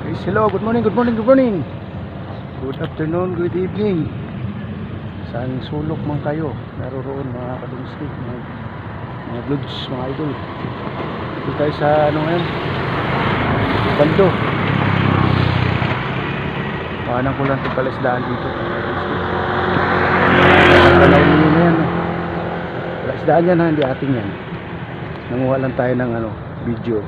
Guys, hello, good morning, good morning, good morning. Good afternoon, good evening. Saan sulok man kayo naroroon mga kadungstig, mga vlogs, mga idol. Dito tayo sa ano ngayon, bando. Paanang ko lang itong palaisdaan dito. Pagkalaw nyo na yan. Palaisdaan yan ha, hindi ating yan. Nanguha lang tayo ng ano, video.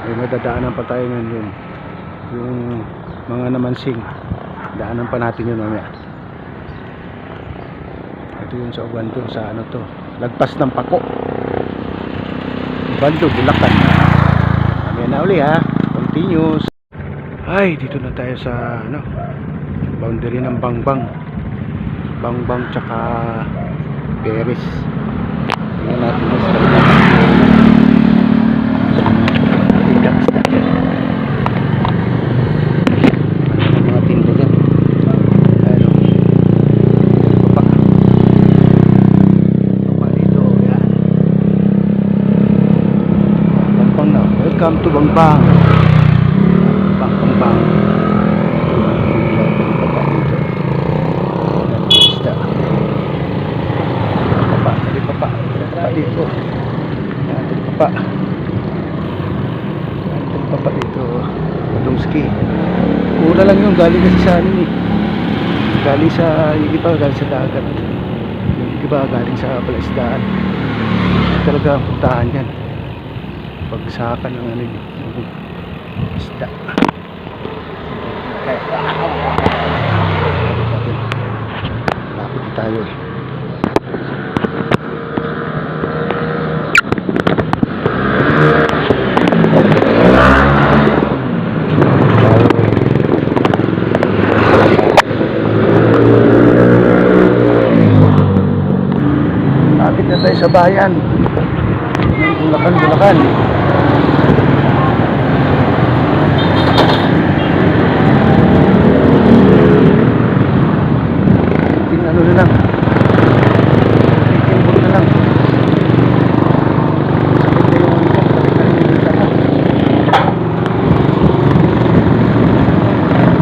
Ay madadaanan pa tayo ngayon yung mga namansing, daanan pa natin yun mamaya. Ito yun sa Obando, sa ano to, lagpas ng Pako, Obando, Bulacan. Mamaya na uli ha, continuous. Ay, dito na tayo sa ano, boundary ng Bangbang tsaka Perez. Tingnan natin sa mga tinda dyan. Ano, papa dito, yan. Bangbang na, welcome to Bangbang. Bangbang papa dito. Isda papa, dali papa dito. Yan, dali papa dito. Madungski. Mura lang yung galing kasi sa ano eh. Galing sa, yung iba galing sa dagat. Yung iba galing sa palaisdaan. Talaga ang puntahan yan. Pagsakan ng ano yun, yung isda. Okay. Lapit tayo eh. Lapit na tayo sa bayan. Bulacan. Ano na lang, tikimbot na lang.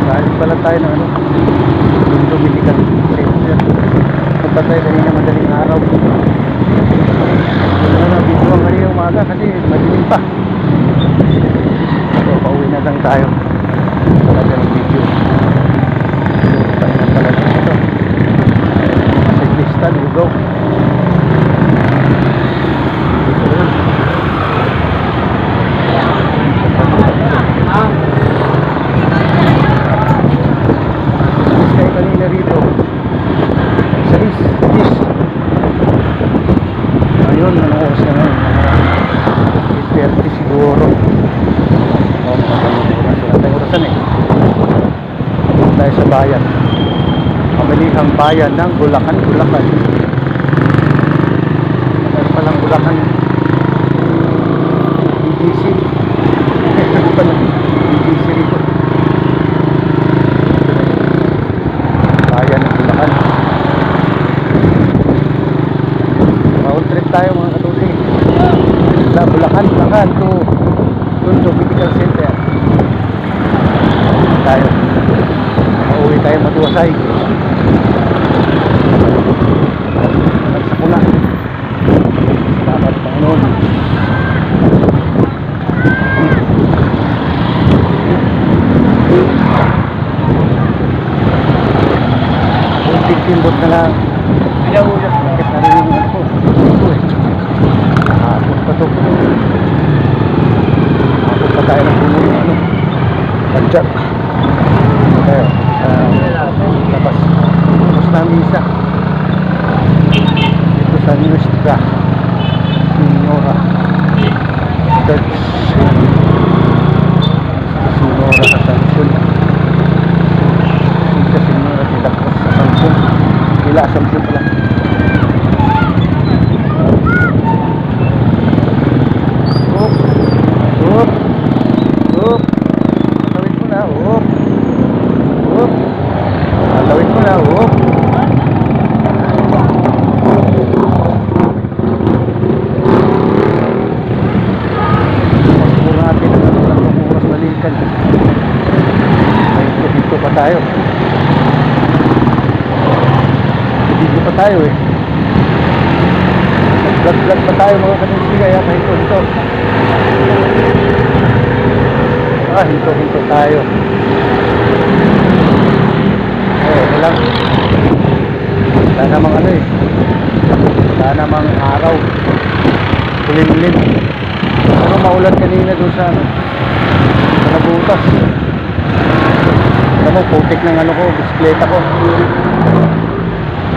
Kahit pala tayo na ano, Mundo Medical Center. Punta tayo kanina madaling araw. Dito ang kanina umaga kasi madilim pa. So pauwi na lang tayo. Talaga ng video. Tayo na pala dito. Kristal, Lugaw. Dito rin. Alis kayo kanina rito. Sa is. Ayun, ano oras na ngayon? 8:30 siguro. O, makagandang oras. Wala tayong orasan eh. Dito tayo sa bayan. Kamalihang bayan ng Bulacan. Meron palang Bulacan BGC. Meron palang BGC rito. Bayan ng Bulacan. Round trip tayo mga katusi. Bulacan to Mundo Medical Center. Tayo. Pauwi tayo Matuwasay. Nagsakula. Salamat Panginoon. Kunting timbot na lang. Bakit narinig mo ako? Ito eh. Hapon pa to. Hapon pa tayo ng puno yung ano. Panjak. Tayo sa labas. Tapos na misa dito sa Universidad Senyora tayo. Video pa tayo eh. Vlog pa tayo mga kaninsi, kaya pahinto-hinto. Hinto tayo. Okay lang. Wala namang ano eh. Wala namang araw. Kulim-lim. Ano, maulan kanina doon sa ano, sa nabutas. Alam mo, putik ng ano ko, bisikleta ko.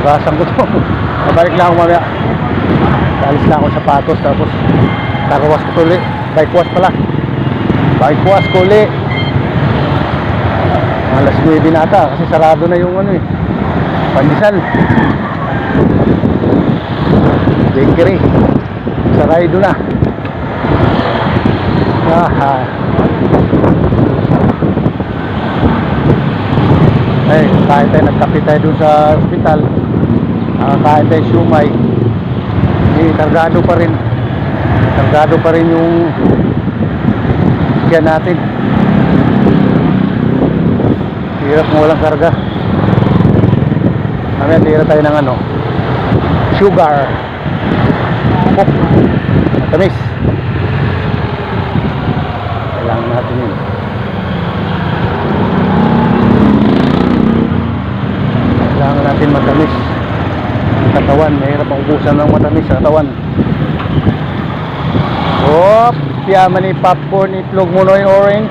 Basang ko to. Nabalik lang ako mamaya. Alis na ako sapatos, tapos nakawas ko ulit. Bike wash pala. Bike wash ko ulit. Alas 9 na ata kasi sarado na yung ano eh, Pandesal, bakery, sarado na. Kahit tayo nagkape tayo dun sa ospital, kahit tayo siumay, kargado pa rin yung kaya natin. Hirap mo walang karga. Mamaya tira tayo ng ano, sugar coke, matamis. Kailangan natin yun. Kailangan natin matamis ang katawan. Mahirap ang ubusan ng matamis sa katawan. Yaman ni popcorn, itlog mo no yung orange.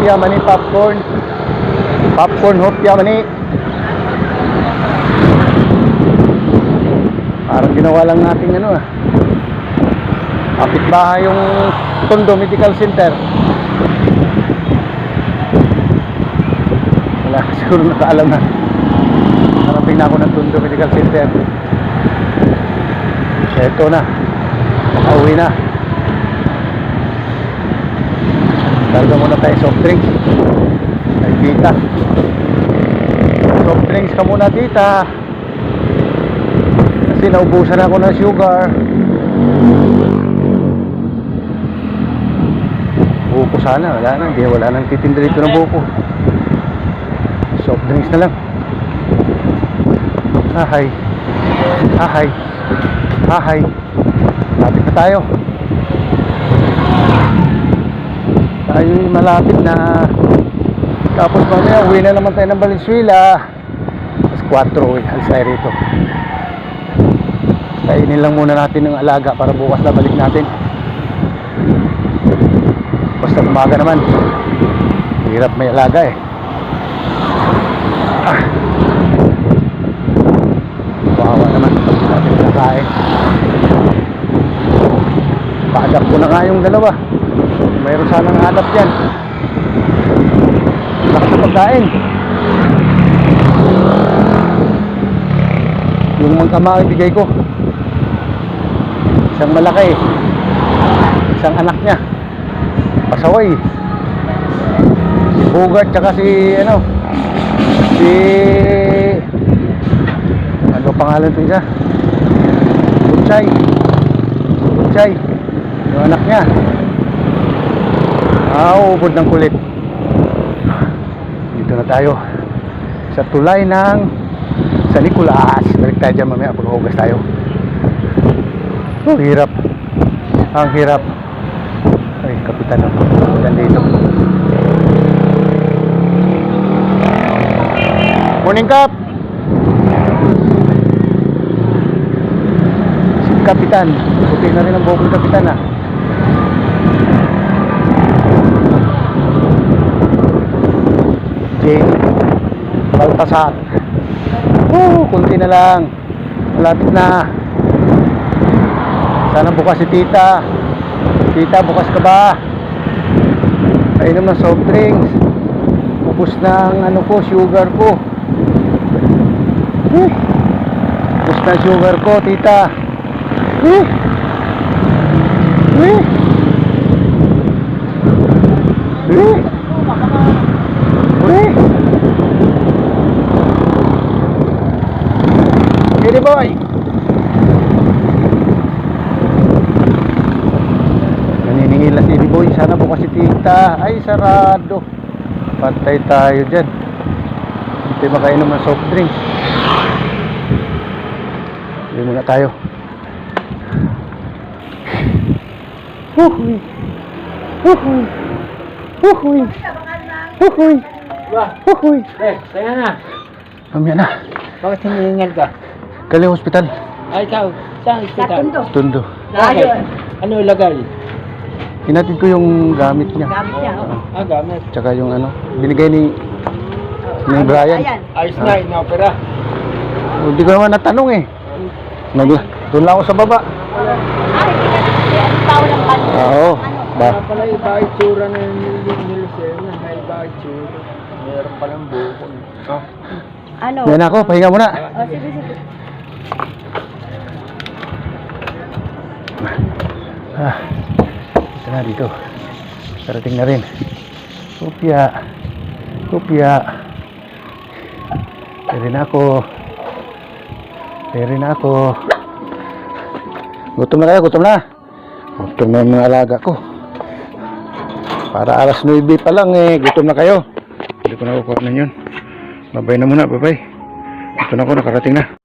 Yaman ni popcorn. Popcorn, yaman ni. Parang ginawa lang natin ano kapitbahay yung Tondo Medical Center. Wala, siguro nakaalam na. Narating na ako ng Tondo Medical Center. Eto na, nakauwi na. Targa muna tayo soft drinks. Ay tita, soft drinks ka muna tita, kasi naubusan ako ng sugar. Buko sana, wala nang titinda dito ng buko. Soft drinks na lang. Ahay, lapit na tayo. Tayo'y malapit na. Tapos mamaya uwi na naman tayo ng Valenzuela. Alas 4 alis tayo rito. Kainin lang muna natin ng alaga para bukas na balik natin. Basta umaga naman, hirap may alaga eh. Bawa naman natin kakain. Pa-adapt ko na nga yung dalawa. Mayroon sanang adapt yan. Lakas na pagkain. Yung mangkama ibigay ko, isang malaki, isang anak niya pasaway. Si Bugart tsaka si ano pangalan ito isa? Butchay, yung anak niya. Ubod ng kulit. Dito na tayo sa tulay ng San Nicolas. Balik tayo dyan mamaya pag hugas tayo. Hirap. Ang hirap. Ay, kapitan ako. Yan dito. Morning, Kap! Si kapitan. Puti na rin ang buhok ng kapitan Jane Baltasar. Kunti na lang. Malapit na. Sana bukas si tita. Tita, bukas ka ba? Painom ng soft drinks. Ubus ng sugar ko. Ubus ng sugar ko, tita. Hey boy. pupunta ay sarado. Pantay tayo dyan. Hindi tayo makainom ng soft drinks. Hindi muna tayo. Huhuy. Huhuy. Huhuy. Huhuy. Huhuy. Kaya na. Mamaya na. Bakit hinihingal ka? Galing hospital. Ay, ikaw. Saan hospital? Tundo. Bakit? Ano ilagay? Hinatid ko yung gamit niya. Gamit niya, oh. Gamit. Tsaka yung ano, binigay ni Brian. Ayos na, inopera. Hindi ko naman natanong eh. Doon lang ako sa baba. Ang tao ng kanila. Oo. Ba? Pala iba itsura na nilisena. May iba itsura. Meron palang buko. Ano? Yan ako, pahinga muna. Oh, sige, sige. Ito na dito. Parating na rin. Kopya. Kopya. Pwede na ako. Pwede na ako. Gutom na kayo, gutom na. Gutom na yung mga alaga ko. Para alas 9 pa lang eh. Gutom na kayo. Hindi ko na kukuha na yun. Babay na muna, babay. Ito na ako, nakarating na.